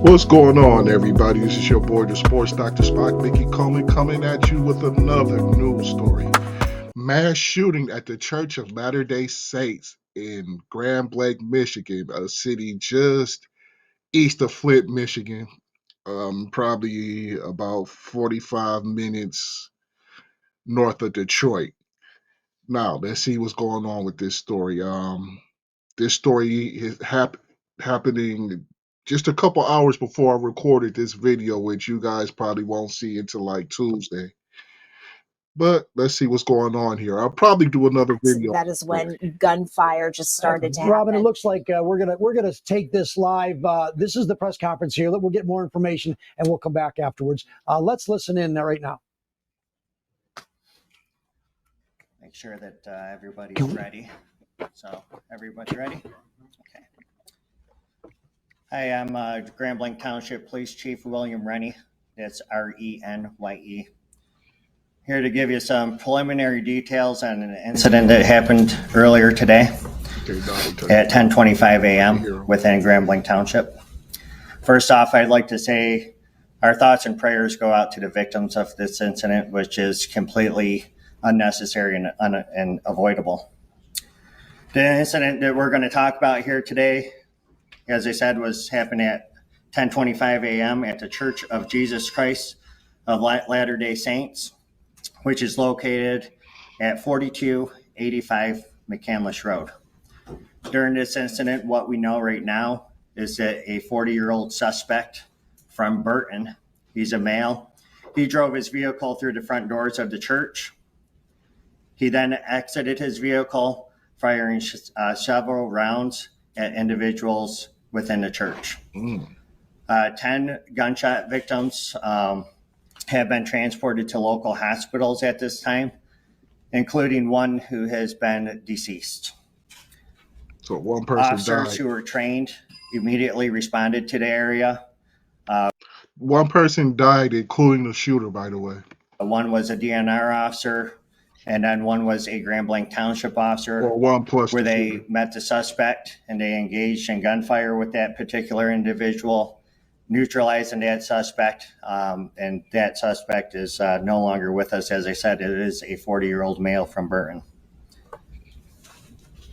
What's going on, everybody? This is your boy, the Sports Dr. Spock, Mickey Coleman, coming at you with another news story. Mass shooting at the Church of Latter-day Saints in Grand Blanc, Michigan, a city just east of Flint, Michigan, probably about 45 minutes north of Detroit. Now, let's see what's going on with this story. This story is happening just a couple hours before I recorded this video, which you guys probably won't see until like Tuesday. But let's see what's going on here. I'll probably do another video. That is when gunfire just started to happen. Robin, it looks like we're gonna take this live. This is the press conference here. We'll get more information and we'll come back afterwards. Let's listen in right now. Make sure that everybody's ready. So, everybody ready? Okay. Hi, I'm Grand Blanc Township Police Chief William Rennie. That's Renye. Here to give you some preliminary details on an incident that happened earlier today at 10:25 a.m. within Grand Blanc Township. First off, I'd like to say our thoughts and prayers go out to the victims of this incident, which is completely unnecessary and avoidable. The incident that we're going to talk about here today, as I said, was happened at 10:25 a.m. at the Church of Jesus Christ of Latter-day Saints, which is located at 4285 McCandless Road. During this incident, what we know right now is that a 40-year-old suspect from Burton, he's a male, he drove his vehicle through the front doors of the church. He then exited his vehicle, firing several rounds at individuals within the church. 10 gunshot victims have been transported to local hospitals at this time, including one who has been deceased. So one person Officers died. who were trained immediately responded to the area. One person died, including the shooter, by the way. One was a DNR officer, and then one was a Grand Blanc Township officer, Or one plus where the they shooter. met the suspect and they engaged in gunfire with that particular individual, neutralizing that suspect. And that suspect is no longer with us. As I said, it is a 40-year-old male from Burton.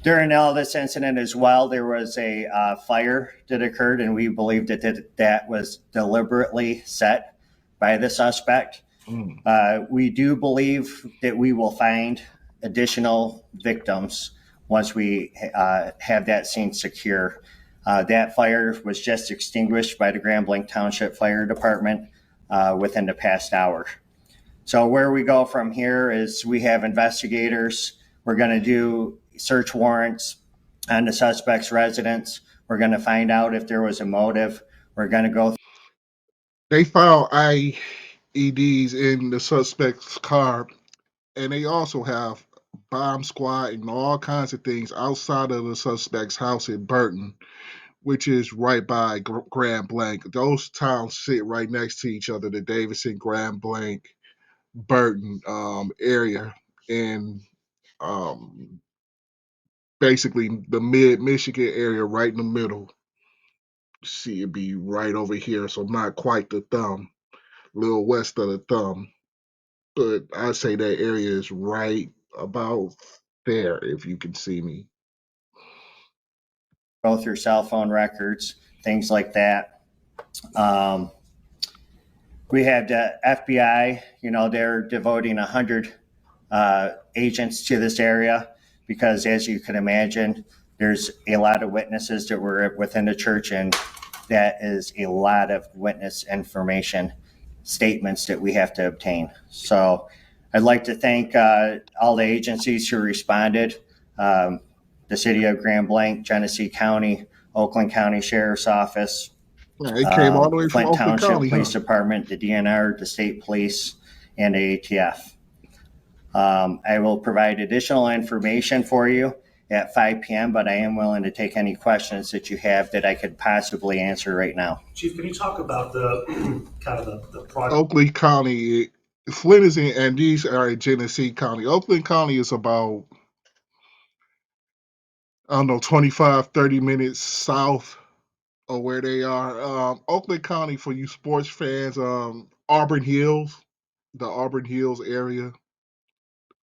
During all this incident as well, there was a fire that occurred, and we believe that was deliberately set by the suspect. We do believe that we will find additional victims once we have that scene secure. That fire was just extinguished by the Grand Blanc Township Fire Department within the past hour. So where we go from here is we have investigators. We're going to do search warrants on the suspect's residence. We're going to find out if there was a motive. We're going to go. They found IEDs in the suspect's car, and they also have bomb squad and all kinds of things outside of the suspect's house in Burton, which is right by Grand Blanc. Those towns sit right next to each other, the Davidson, Grand Blanc, Burton area, and basically the mid-Michigan area right in the middle. See, it'd be right over here, so not quite the thumb, a little west of the thumb. But I'd say that area is right about there, if you can see me. Go through cell phone records, things like that. We had the FBI, they're devoting 100 agents to this area because, as you can imagine, there's a lot of witnesses that were within the church, and that is a lot of witness information, statements that we have to obtain. So I'd like to thank all the agencies who responded. The City of Grand Blanc, Genesee County, Oakland County Sheriff's Office, It came all the way from Flint Oakland Township County, Police Department, the DNR, the State Police, and the ATF. I will provide additional information for you at 5 p.m., but I am willing to take any questions that you have that I could possibly answer right now. Chief, can you talk about the kind of the project? Oakland County, Flint is in, and these are in Genesee County. Oakland County is about, I don't know, 25, 30 minutes south or where they are. Oakland County, for you sports fans, Auburn Hills, the Auburn Hills area.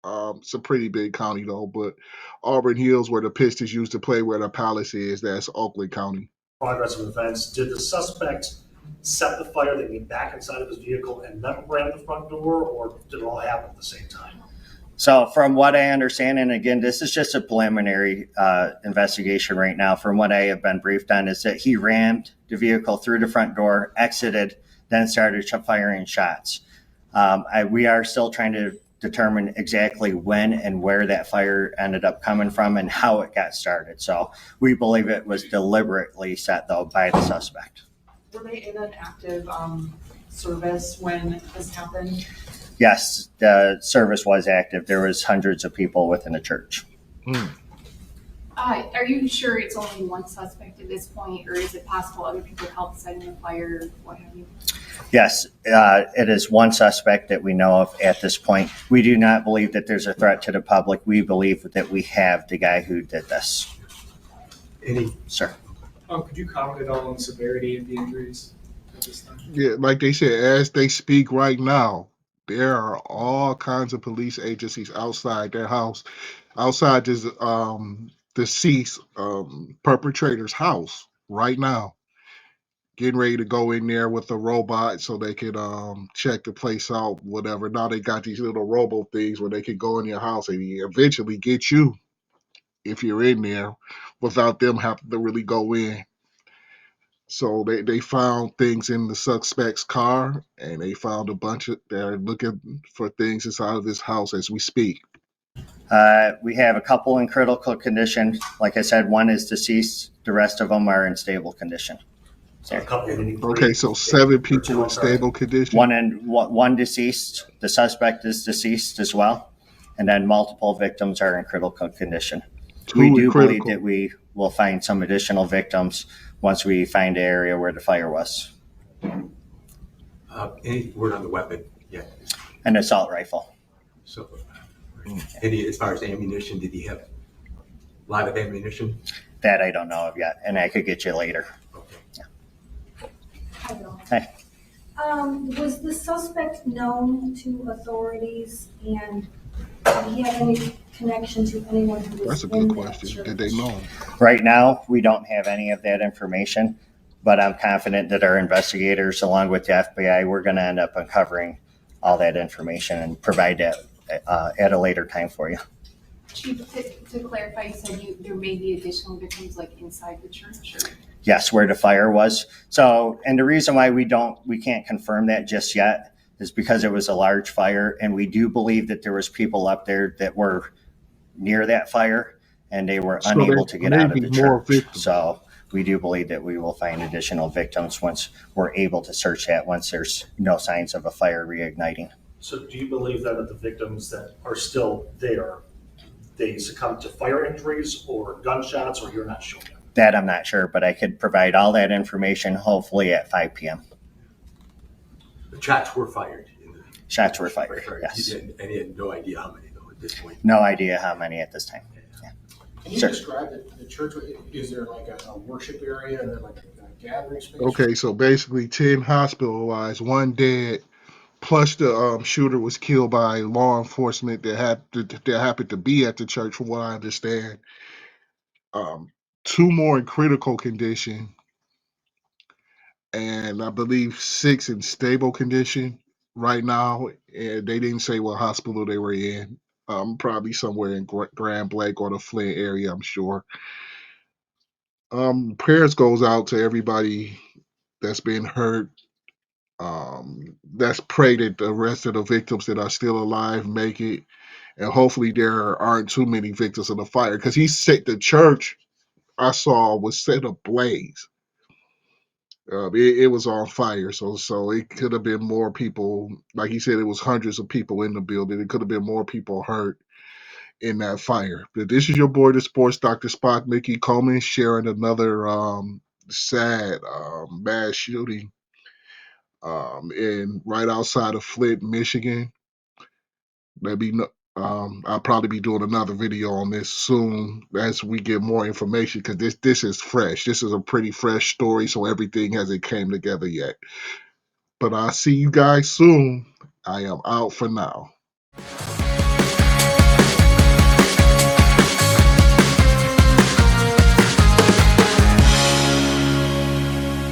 It's a pretty big county though, but Auburn Hills, where the Pistons used to play, where the Palace is, that's Oakland County. Progress of events, did the suspect set the fire, then get back inside of his vehicle and then ran the front door, or did it all happen at the same time? So from what I understand, and again, this is just a preliminary investigation right now, from what I have been briefed on, is that he rammed the vehicle through the front door, exited, then started firing shots. We are still trying to determine exactly when and where that fire ended up coming from and how it got started. So we believe it was deliberately set, though, by the suspect. Were they in an active service when this happened? Yes, the service was active. There was hundreds of people within the church. Are you sure it's only one suspect at this point, or is it possible other people helped setting the fire, what have you? Yes, it is one suspect that we know of at this point. We do not believe that there's a threat to the public. We believe that we have the guy who did this. Sir. Could you comment on the severity of the injuries at this time? Yeah, like they said, as they speak right now, there are all kinds of police agencies outside their house, outside this deceased perpetrator's house right now, getting ready to go in there with a robot so they could check the place out, whatever. Now they got these little robo things where they can go in your house and eventually get you if you're in there without them having to really go in. So they found things in the suspect's car, and they found a bunch of, they're looking for things inside of his house as we speak. We have a couple in critical condition. Like I said, one is deceased. The rest of them are in stable condition. So a couple of Okay, so 7 people in stable condition. One deceased. The suspect is deceased as well. And then multiple victims are in critical condition. We do believe that we will find some additional victims once we find the area where the fire was. Any word on the weapon? Yeah. An assault rifle. So, any as far as ammunition, did he have a lot of ammunition? That I don't know of yet, and I could get you later. Okay. Yeah. Hi, Bill. Hey. Was the suspect known to authorities, and did he have any connection to anyone who was That's a in good that question. church? Did they know him? Right now, we don't have any of that information, but I'm confident that our investigators, along with the FBI, we're going to end up uncovering all that information and provide that at a later time for you. Chief, to clarify, you said there may be additional victims like inside the church? Or? Yes, where the fire was. So, and the reason why we can't confirm that just yet is because it was a large fire, and we do believe that there was people up there that were near that fire, and they were unable to get out of the church. So we do believe that we will find additional victims once we're able to search that, once there's no signs of a fire reigniting. So do you believe then that the victims that are still there, they succumbed to fire injuries or gunshots, or you're not sure? That I'm not sure, but I could provide all that information hopefully at 5 p.m. The shots were fired. Shots were fired, yes. And he had no idea how many though at this point. No idea how many at this time. Yeah. Can you Sure. describe the church? Is there like a worship area and then like a gathering space? Okay, so basically 10 hospitalized, 1 dead, plus the shooter was killed by law enforcement that happened to be at the church, from what I understand. 2 more in critical condition, and I believe 6 in stable condition right now. And they didn't say what hospital they were in. Probably somewhere in Grand Blanc or the Flint area, I'm sure. Prayers goes out to everybody that's been hurt. Let's pray that the rest of the victims that are still alive make it, and hopefully there aren't too many victims of the fire, because he said the church I saw was set ablaze. It was on fire, so it could have been more people. Like he said, it was hundreds of people in the building. It could have been more people hurt in that fire. But this is your boy, the sports Dr. Spock, Mickey Coleman, sharing another sad mass shooting in right outside of Flint, Michigan. There'll be I'll probably be doing another video on this soon as we get more information, because this is fresh. This is a pretty fresh story, so everything hasn't came together yet. But I'll see you guys soon. I am out for now.